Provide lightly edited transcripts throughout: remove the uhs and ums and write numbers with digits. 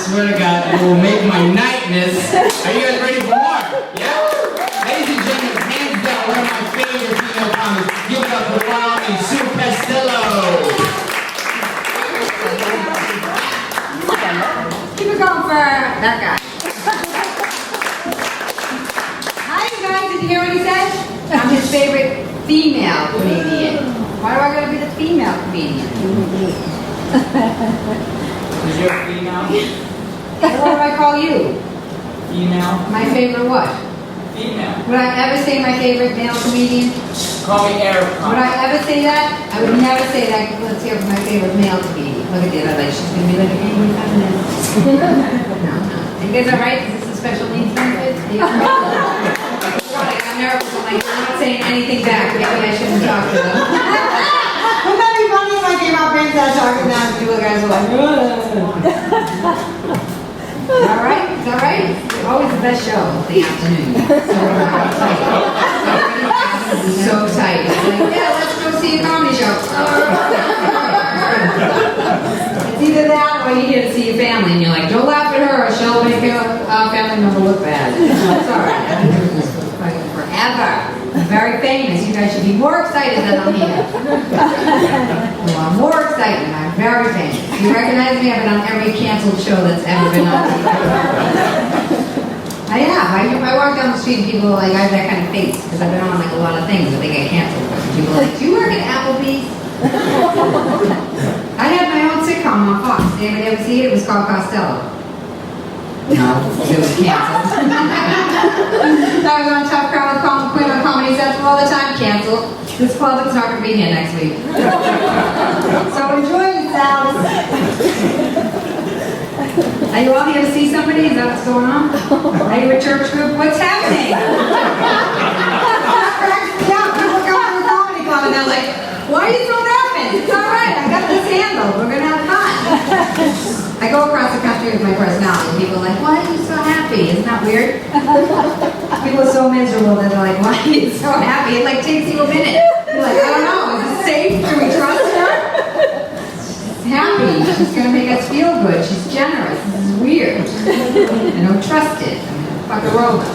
swear to God, it will make my nightness. Are you guys ready for more? Yeah? Ladies and gentlemen, hands down, one of my favorite female comics. Give it up for the one and Sue Costello. Keep it going for that guy. Hi, you guys. Did you hear what he said? I'm his favorite female comedian. Why do I gotta be the female comedian? Is your female? What do I call you? Female? My favorite what? Female. Would I ever say my favorite male comedian? Call me Eric. Would I ever say that? I would never say that. Let's hear from my favorite male comedian. Look at that. Like she's gonna be like, hey, what happened? No. You guys all right? Is this a special needs benefit? I'm nervous. I'm like, I'm not saying anything back. Maybe I shouldn't talk to them. Wouldn't that be funny if I came out and started talking now and you guys were like, all right? Is that right? Always the best show of the afternoon. So tight. It's like, yeah, let's go see a comedy show. It's either that or you're here to see your family and you're like, don't laugh at her or she'll make your family member look bad. It's all right. I've been doing this forever. I'm very famous. You guys should be more excited that I'm here. Well, I'm more excited. I'm very famous. You recognize me? I've been on every canceled show that's ever been on. I have. I walk down the street and people are like, I have that kind of face because I've been on like a lot of things that they get canceled. People are like, do you work at Applebee's? I had my own sitcom on Fox. Did anybody ever see it? It was called Costello. No, it was canceled. I was on Tough Crowd with Queen on Comedy Central all the time. Canceled. This public's not going to be here next week. So enjoy yourselves. Are you all here to see somebody? Is that what's going on? Are you a church group? What's happening? Yeah, people come to the comedy club and they're like, why are you so nervous? It's all right. I got this handled. We're going to have fun. I go across the country with my personality and people are like, why are you so happy? Isn't that weird? People are so miserable that they're like, why are you so happy? It like takes you a minute. You're like, I don't know. Is it safe? Do we trust her? She's happy. She's going to make us feel good. She's generous. This is weird. I don't trust it. I'm going to fuck a robot.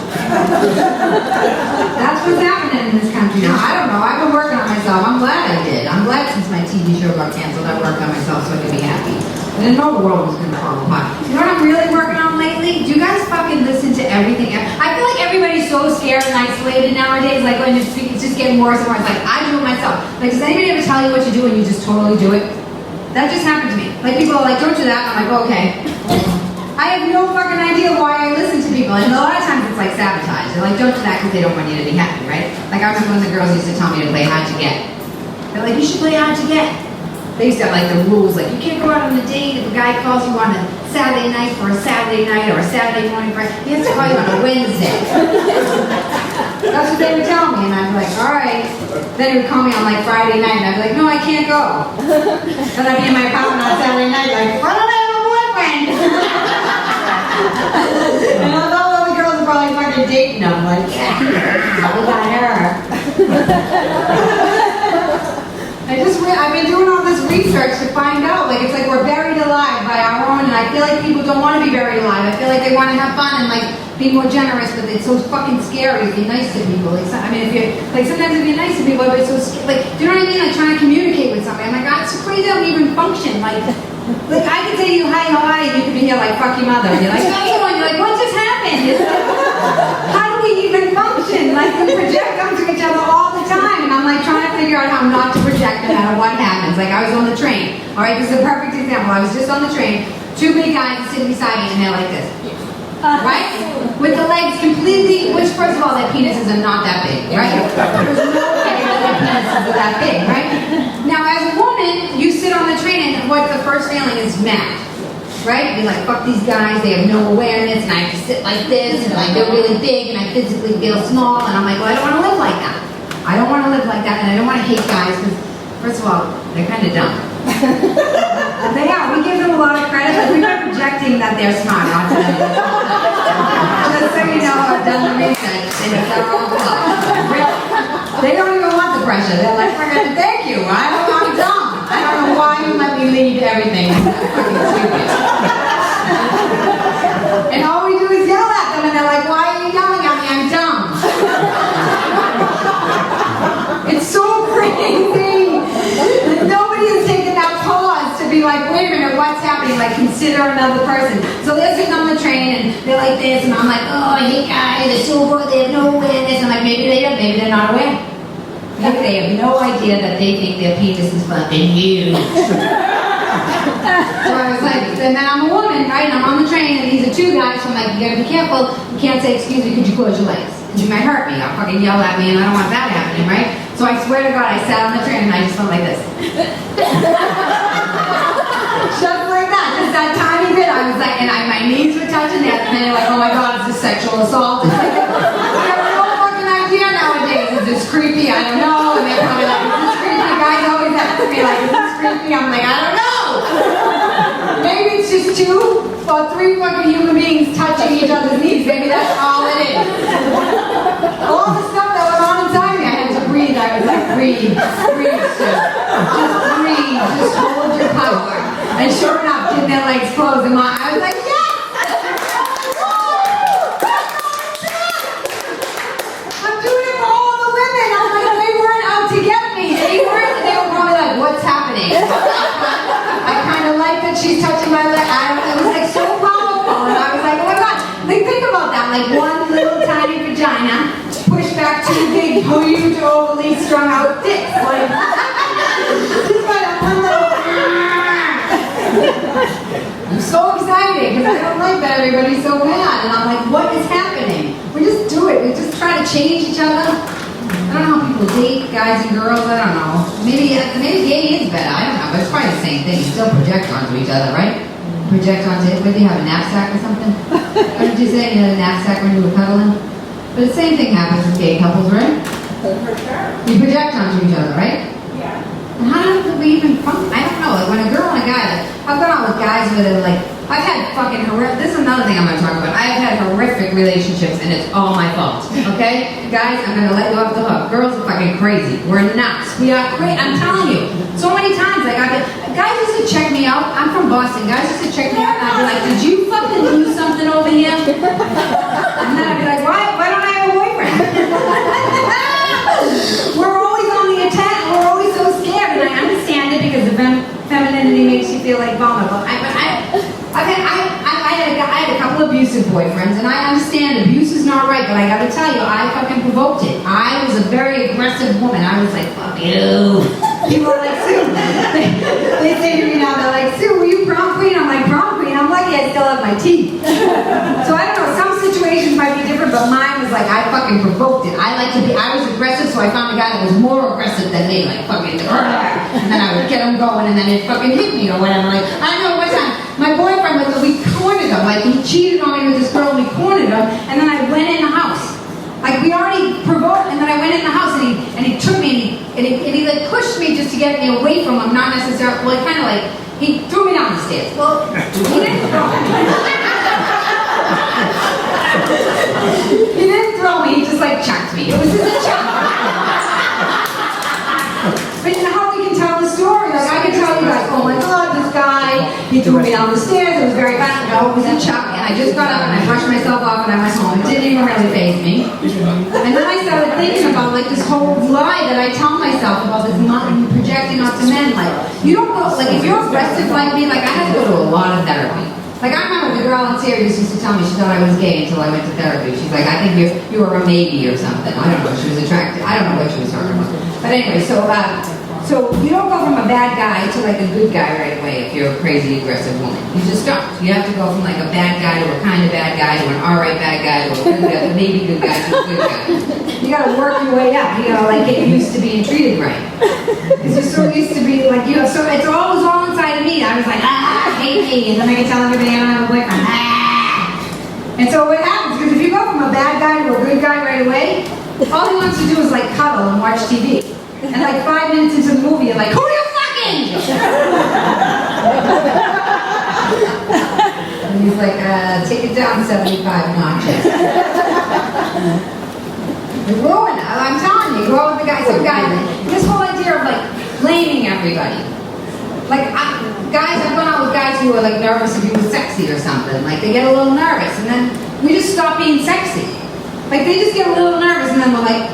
That's what's happening in this country now. I don't know. I've been working on myself. I'm glad I did. I'm glad since my TV show got canceled, I worked on myself so I could be happy. I didn't know the world was going to fall apart. You know what I'm really working on lately? Do you guys fucking listen to everything? I feel like everybody's so scared and isolated nowadays. Like when it's just getting worse and worse. Like I do it myself. Like does anybody ever tell you what to do and you just totally do it? That just happened to me. Like people are like, don't do that. And I'm like, okay. I have no fucking idea why I listen to people. And a lot of times it's like sabotage. They're like, don't do that because they don't want you to be happy, right? Like I remember when the girls used to tell me to play hard to get. They're like, you should play hard to get. They used to have like the rules, like you can't go out on a date if a guy calls you on a Saturday night for a Saturday night or a Saturday morning for he has to call you on a Wednesday. That's what they would tell me, and I'd be like, all right. Then he would call me on like Friday night, and I'd be like, no, I can't go. Then I'd be in my apartment on Saturday night, like, why don't I have a boyfriend? And all the girls are probably fucking dating them, like, yeah, look at her. I've been doing all this research to find out, like it's like we're buried alive by our own, and I feel like people don't want to be buried alive. I feel like they want to have fun and like be more generous, but it's so fucking scary to be nice to people. Like, I mean, if you're like sometimes if you're nice to people, but it's so like, do you know what I mean? Like trying to communicate with somebody. I'm like, God, it's so crazy I don't even function. Like I could say to you, hi, how are you? You could be here like, fuck your mother. And you're like, how's it going? You're like, what just happened? It's like, how do we even function? Like we project onto each other all the time, and I'm like trying to figure out how not to project no matter what happens. Like I was on the train. All right, this is a perfect example. I was just on the train. Two big guys sitting beside me, and they're like this, right? With the legs completely. Which, first of all, their penises are not that big, right? There's no way that their penises are that big, right? Now, as a woman, you sit on the train, and what the first feeling is mad. Right? You're like, fuck these guys, they have no awareness, and I have to sit like this, and like they're really big, and I physically feel small, and I'm like, well, I don't want to live like that. I don't want to live like that, and I don't want to hate guys, because, first of all, they're kind of dumb. They are. We give them a lot of credit, but we're not projecting that they're smart. Just so you know, I've done the research, and it's our own fault. Really. They don't even want the pressure. They're like, thank you, I'm dumb. I don't know why you let me lead everything. That's fucking stupid. consider another person. So they're sitting on the train and they're like this, and I'm like, oh, I hate guys, they're so good, they have no awareness. I'm like, maybe they are, maybe they're not aware. Maybe they have no idea that they think their penis is fucking huge. So I was like, and then I'm a woman, right? And I'm on the train, and these are two guys, so I'm like, you gotta be careful. You can't say, excuse me, could you close your legs? Because you might hurt me. I'll fucking yell at me, and I don't want that happening, right? So I swear to God, I sat on the train, and I just went like this. Just like that, just that tiny bit. I was like, and my knees were touching that, and then they're like, oh my God, is this sexual assault? It's like, I have no fucking idea nowadays. Is this creepy? I don't know. And they're probably like, is this creepy? Guys always ask me, like, is this creepy? I'm like, I don't know. Maybe it's just 2 or 3 fucking human beings touching each other's knees. Maybe that's all it is. All the stuff that was on inside me, I had to breathe. I was like, breathe, breathe, Sue. Just breathe. Just hold your power. And sure enough, did their legs close, and I was like, yes! I'm doing it for all the women. I'm like, they weren't out to get me. They were probably like, what's happening? I kind of like that she's touching my leg. It was like so powerful, and I was like, oh my God. Like, think about that. Like, one little tiny vagina pushed back 2 big, huge, overly strung out dicks. Like, just by that one little. I'm so excited because I don't like that everybody's so mad, and I'm like, what is happening? We just do it. We just try to change each other. I don't know how people date, guys and girls. I don't know. Maybe gay is better. I don't know, but it's probably the same thing. You still project onto each other, right? Project onto it. What do you have, a knapsack or something? What did you say? You had a knapsack when you were cuddling? But the same thing happens with gay couples, right? For sure. You project onto each other, right? Yeah. And how do we even function? I don't know. Like when a girl and a guy, like I've gone out with guys with it, like I've had fucking horrific. This is another thing I'm going to talk about. I've had horrific relationships, and it's all my fault. Okay, guys, I'm going to let you off the hook. Girls are fucking crazy. We're nuts. We are crazy. I'm telling you. So many times, like guys used to check me out. I'm from Boston. Guys used to check me out, and I'd be like, "Did you fucking lose something over here?" And then I'd be like, "Why don't I have a boyfriend?" We're always on the attack. We're always so scared, and I understand it because the femininity makes you feel like vulnerable. I had a couple abusive boyfriends, and I understand abuse is not right, but I gotta tell you, I fucking provoked it. I was a very aggressive woman. I was like, fuck you. People are like, Sue. They say to me now, they're like, Sue, were you prom queen? I'm like, prom queen? I'm like, yeah, I still have my teeth. So I don't know, some situations might be different, but mine was like, I fucking provoked it. I was aggressive, so I found a guy that was more aggressive than me, like fucking, and then I would get him going, and then he'd fucking hit me or whatever. Like, I know one time, my boyfriend we cornered him, like he cheated on me with this girl, and we cornered him, and then I went in the house. Like we already provoked, and then I went in the house, and he took me, and he like pushed me just to get me away from him, not necessarily, well, kind of like, he threw me down the stairs. Well, he didn't throw me. He didn't throw me, he just like chucked me. It was just a chuck. But you know how we can tell the story? Like I can tell you guys, oh my God, this guy, he threw me down the stairs, it was very bad. No, it was a chuck, and I just got up and I brushed myself off and I went home. It didn't even really faze me. And then I started thinking about like this whole lie that I tell myself about this projecting onto men. Like, you don't go, like if you're aggressive like me, like I had to go to a lot of therapy. Like I remember the girl in Sirius used to tell me she thought I was gay until I went to therapy. She's like, I think you were a maybe or something. I don't know. She was attracted. I don't know what she was talking about. But anyway, so you don't go from a bad guy to like a good guy right away if you're a crazy aggressive woman. You just don't. You have to go from like a bad guy to a kind of bad guy to an alright bad guy to a good guy, to maybe good guy to a good guy. You gotta work your way up. You gotta like get used to being treated right. Because you're so used to being like you. So it was all inside of me. I was like, I hate me, and then I can tell everybody I don't have a boyfriend. And so what happens? Because if you go from a bad guy to a good guy right away, all he wants to do is like cuddle and watch TV. And like 5 minutes into the movie, you're like, who are you fucking? And he's like, take it down 75 notches. It's ruined. I'm telling you, go out with the guy, some guy. This whole idea of like blaming everybody. Like, guys, I've gone out with guys who are like nervous if you were sexy or something. Like, they get a little nervous, and then we just stop being sexy. Like, they just get a little nervous, and then we're like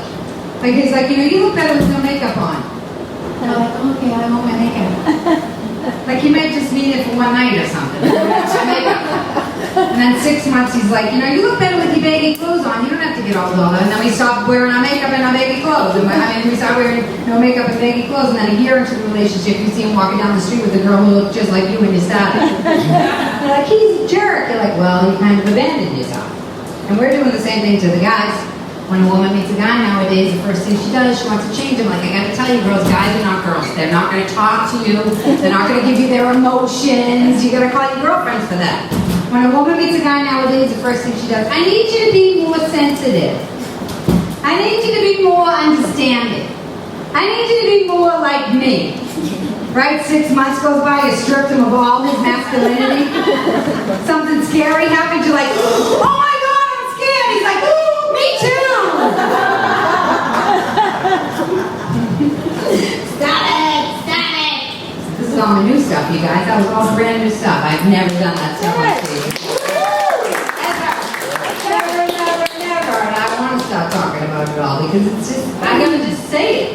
he's like, you know, you look better with no makeup on. And I'm like, okay, I want my makeup. Like he might just mean it for one night or something. And then 6 months he's like, you know, you look better with your baggy clothes on. You don't have to get all dolled. And then we stopped wearing our makeup and our baggy clothes. And we started wearing no makeup and baggy clothes. And then a year into the relationship, you see him walking down the street with a girl who looked just like you when you started. You're like, he's a jerk. You're like, well, you kind of abandoned yourself. And we're doing the same thing to the guys. When a woman meets a guy nowadays, the first thing she does, she wants to change him. Like, I gotta tell you, girls, guys are not girls. They're not gonna talk to you. They're not gonna give you their emotions. You gotta call your girlfriends for that. When a woman meets a guy nowadays, the first thing she does, I need you to be more sensitive. I need you to be more understanding. I need you to be more like me. Right? 6 months goes by, you stripped him of all his masculinity. Something scary happens, you're like, oh my God, I'm scared. He's like, me too. Stop it. This is all my new stuff, you guys. That was all brand new stuff. I've never done that stuff on stage. Never. And I want to stop talking about it all because it's just, I gotta just say it.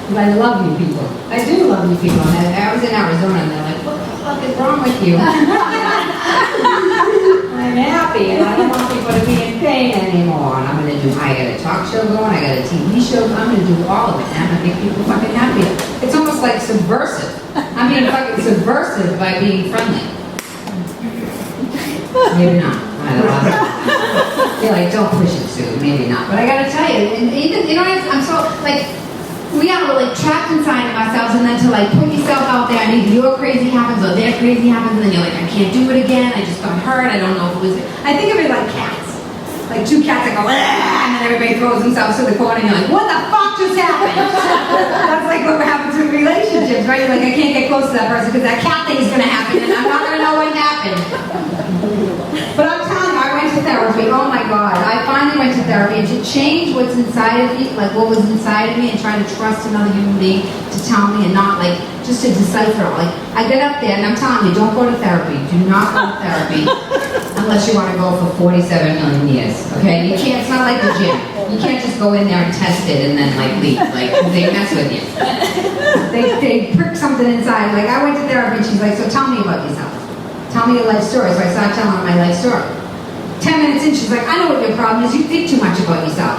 Because I love you people. I do love you people. And I was in Arizona and they're like, what the fuck is wrong with you? I'm happy and I don't want people to be in pain anymore. And I got a talk show going, I got a TV show going, I'm gonna do all of it. And I'm gonna make people fucking happy. It's almost like subversive. I'm being fucking subversive by being friendly. Maybe not. I don't know. You're like, don't push it, Sue. Maybe not. But I gotta tell you, and even, you know, I'm so, like, we are like trapped inside of ourselves, and then to like put yourself out there, and either your crazy happens or their crazy happens, and then you're like, I can't do it again, I just got hurt, I don't know if it was, I think of it like cats. Like two cats that go, ah, and then everybody throws themselves to the corner, and you're like, what the fuck just happened? That's like what happens in relationships, right? You're like, I can't get close to that person because that cat thing is gonna happen, and I'm not gonna know what happened. But I'm telling you, I went to therapy. Oh my God. I finally went to therapy, and to change what's inside of me, like what was inside of me, and try to trust another human being to tell me and not like, just to decipher it. Like, I get up there and I'm telling you, don't go to therapy. Do not go to therapy unless you want to go for 47 million years. Okay? You can't, it's not like the gym. You can't just go in there and test it and then like leave. Like, they mess with you. They prick something inside. Like, I went to therapy and she's like, so tell me about yourself. Tell me your life story. So I started telling her my life story. 10 minutes in, she's like, I know what your problem is. You think too much about yourself.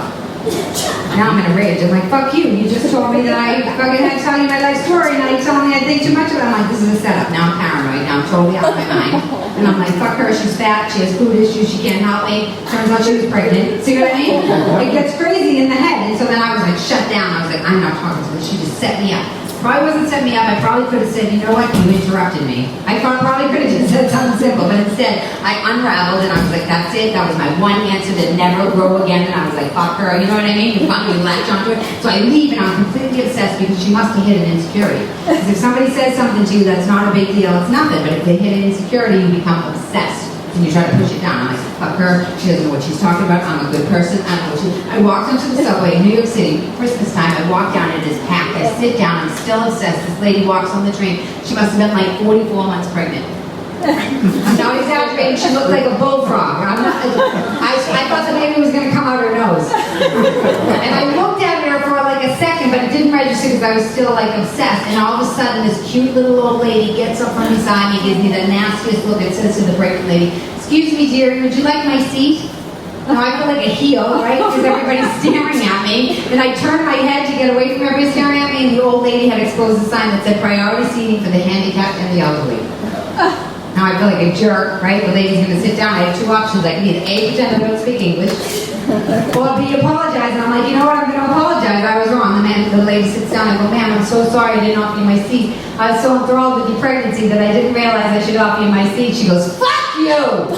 Now I'm in a rage. I'm like, fuck you. You just told me that I fucking had to tell you my life story, and now you're telling me I think too much of it. I'm like, this is a setup. Now I'm paranoid. Now I'm totally out of my mind. And I'm like, fuck her. She's fat. She has food issues. She can't help me. Turns out she was pregnant. See what I mean? It gets crazy in the head. And so then I was like, shut down. I was like, I'm not talking to her. She just set me up. Probably wasn't set me up. I probably could have said, you know what, you interrupted me. I probably could have just said something simple, but instead I unraveled and I was like, that's it. That was my one answer that never grow again. And I was like, fuck her. You know what I mean? You finally latch onto it. So I leave and I'm completely obsessed because she must have hit an insecurity. Because if somebody says something to you that's not a big deal, it's nothing. But if they hit an insecurity, you become obsessed. And you try to push it down. I'm like, fuck her. She doesn't know what she's talking about. I'm a good person. I know what she... I walked into the subway in New York City, Christmas time. I walk down, it is packed. I sit down. I'm still obsessed. This lady walks on the train. She must have been like 44 months pregnant. I'm not exaggerating. She looked like a bullfrog. I thought the baby was going to come out her nose. And I looked at her for like a second, but it didn't register because I was still like obsessed. And all of a sudden, this cute little old lady gets up from beside me, gives me the nastiest look. It says to the pregnant lady, excuse me, dearie, would you like my seat? Now I feel like a heel, right? Because everybody's staring at me. And I turned my head to get away from everybody staring at me, and the old lady had exposed a sign that said priority seating for the handicapped and the elderly. Now I feel like a jerk, right? The lady's going to sit down. I have two options. I can either A, pretend I don't speak English, or B, apologize. And I'm like, you know what? I'm going to apologize. I was wrong. The lady sits down. I go, ma'am, I'm so sorry I didn't offer you my seat. I was so enthralled with your pregnancy that I didn't realize I should offer you my seat. She goes, fuck you!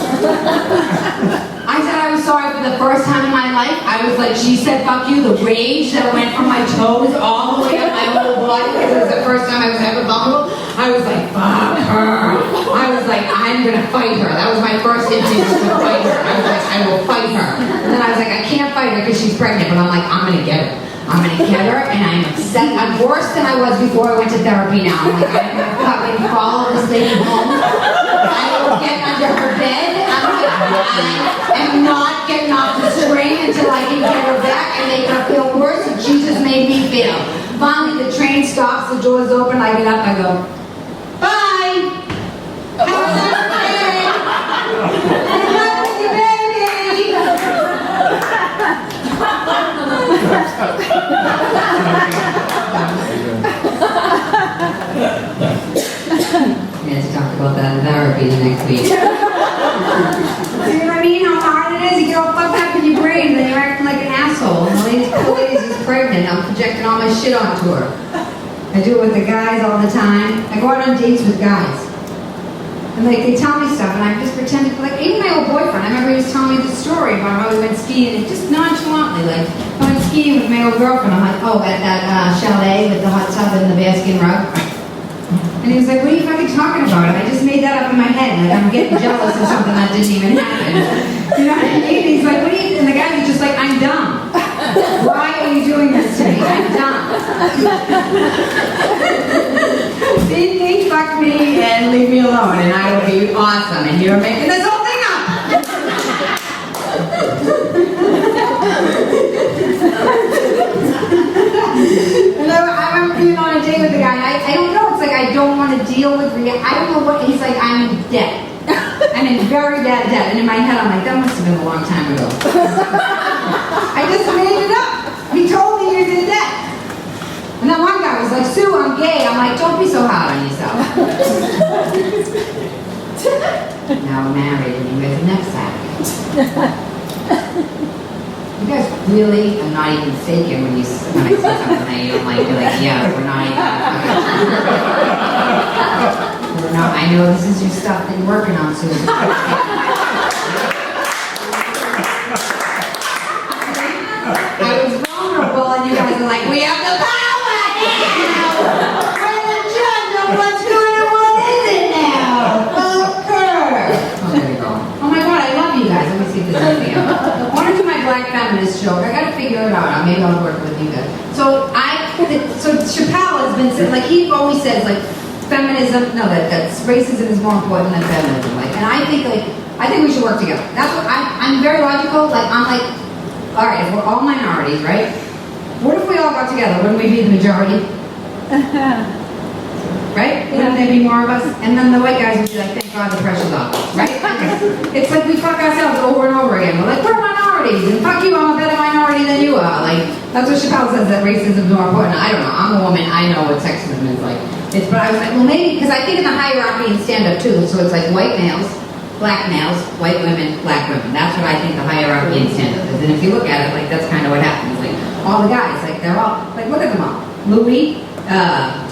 I said I was sorry for the first time in my life. I was like, she said fuck you. The rage that went from my toes all the way up my whole body, because it was the first time I was ever vulnerable. I was like, fuck her. I was like, I'm gonna fight her. That was my first instinct, to fight her. I was like, I will fight her. And then I was like, I can't fight her because she's pregnant, but I'm like, I'm gonna get her. I'm gonna get her, and I'm upset. I'm worse than I was before I went to therapy now. I'm like, I'm gonna fucking follow this lady home. I will get under her bed. I am not getting off the string until I can get her back and make her feel worse than she just made me feel. Finally, the train stops, the doors open, I get up, I go, Have a nice day. I love you, baby. We have to talk about that in therapy the next week. See what I mean? How hard it is? You get all fucked up in your brain, and then you're acting like an asshole. And the lady's just pregnant. I'm projecting all my shit onto her. I do it with the guys all the time. I go out on dates with guys. And like they tell me stuff, and I just pretend to, like, even my old boyfriend, I remember he was telling me the story about how he went skiing, and just nonchalantly, like, I went skiing with my old girlfriend. I'm like, oh, at that chalet with the hot tub and the bearskin rug. And he was like, what are you fucking talking about? I just made that up in my head, like I'm getting jealous of something that didn't even happen. You know what I mean? He's like, what are you, and the guy was just like, I'm dumb. Why are you doing this to me? I'm dumb. See, fuck me and leave me alone, and I will be awesome. And you're making this whole thing up. And I remember being on a date with a guy, and I don't know. It's like I don't want to deal with. I don't know what. He's like, I'm in debt. I'm in very bad debt. And in my head, I'm like, that must have been a long time ago. I just made it up. He told me he was in debt. And then one guy was like, Sue, I'm gay. I'm like, don't be so hard on yourself. Now we're married and he wears a necktie. You guys really are not even faking when I say something that you don't like. You're like, yeah, we're not even. We're not, I know this is your stuff that you're working on, Sue. I was vulnerable and you guys are like, we have the power now! We're the judge of what's going on, what is it now? Okay. Oh, there you go. Oh my god, I love you guys. Let me see if there's anything else. I want to do my Black Feminist show. I gotta figure it out. Maybe I'll work with you guys. So Chappelle has been saying, like, he always says, like, feminism, no, that racism is more important than feminism. Like, and I think we should work together. That's what I'm very logical. Like, I'm like, all right, if we're all minorities, right? What if we all got together? Wouldn't we be the majority? Right? Wouldn't there be more of us? And then the white guys would be like, thank God the pressure's off, right? It's like we fuck ourselves over and over again. We're like, we're minorities, and fuck you, I'm a better minority than you are. Like, that's what Chappelle says, that racism is more important. I don't know, I'm a woman, I know what sexism is like. But I was like, well maybe, because I think in the hierarchy in stand-up too, so it's like white males, black males, white women, black women. That's what I think the hierarchy in stand-up is. And if you look at it, like, that's kind of what happens. Like, all the guys, like, they're all, like, look at them all. Louis,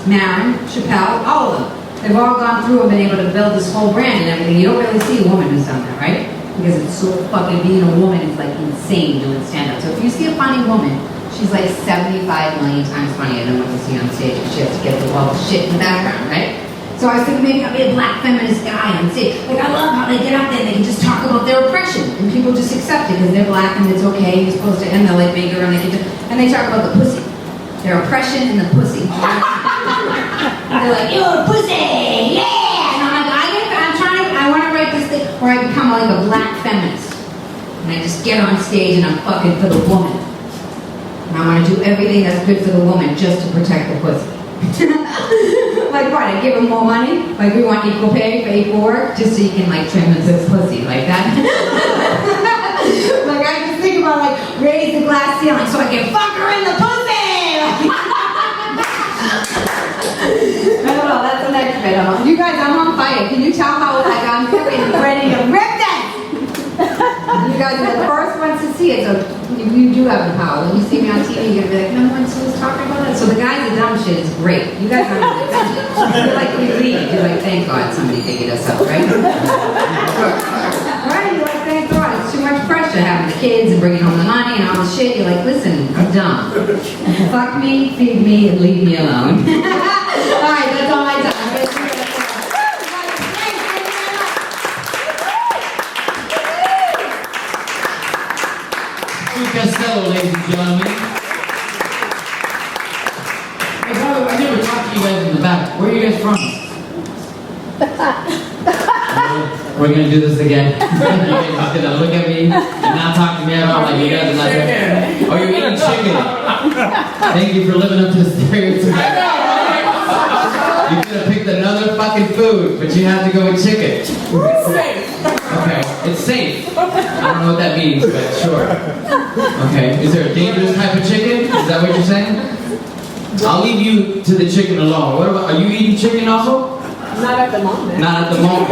Maron, Chappelle, all of them. They've all gone through and been able to build this whole brand and everything. You don't really see a woman who's done that, right? Because it's so fucking, being a woman is like insane doing stand-up. So if you see a funny woman, she's like 75 million times funnier than what you see on stage, because she has to get through all the shit in the background, right? So I was thinking maybe I'll be a black feminist guy on stage. Like, I love how they get up there and they can just talk about their oppression, and people just accept it because they're black and it's okay, you're supposed to, and they're like bigger and they talk about the pussy. Their oppression and the pussy. They're like, you're a pussy, yeah! And I'm like, I want to write this thing where I become like a black feminist. And I just get on stage and I'm fucking for the woman. And I want to do everything that's good for the woman just to protect the pussy. Like what? I give them more money? Like we want equal pay for equal work? Just so you can like trim this pussy like that? Like I just think about like raise the glass ceiling so I can fuck her in the pussy! I don't know, that's the next bit. You guys, I'm on fire. Can you tell how like I'm fucking ready to rip that? You guys are the first ones to see it, so you do have the power. When you see me on TV, you're gonna be like, no one else talking about it. So the guys that dumb shit is great. You guys aren't really offended. You're like relieved. You're like, thank God somebody figured us out, right? Right? You're like, thank God. It's too much pressure having the kids and bringing home the money and all the shit. You're like, listen, I'm dumb. Fuck me, feed me, and leave me alone. All right, that's all I got. Costello, ladies and gentlemen. Hey, brother, I never talked to you guys in the back. Where are you guys from? We're gonna do this again. You guys just gonna look at me and not talk to me at all like you guys are not there. Oh, you're eating chicken. Thank you for living up to the stereotype. You could have picked another fucking fucking food, but you have to go with chicken. Safe. Okay, it's safe. I don't know what that means, but sure. Okay, is there a dangerous type of chicken? Is that what you're saying? I'll leave you to the chicken alone. What about, are you eating chicken also? Not at the moment. Not at the moment.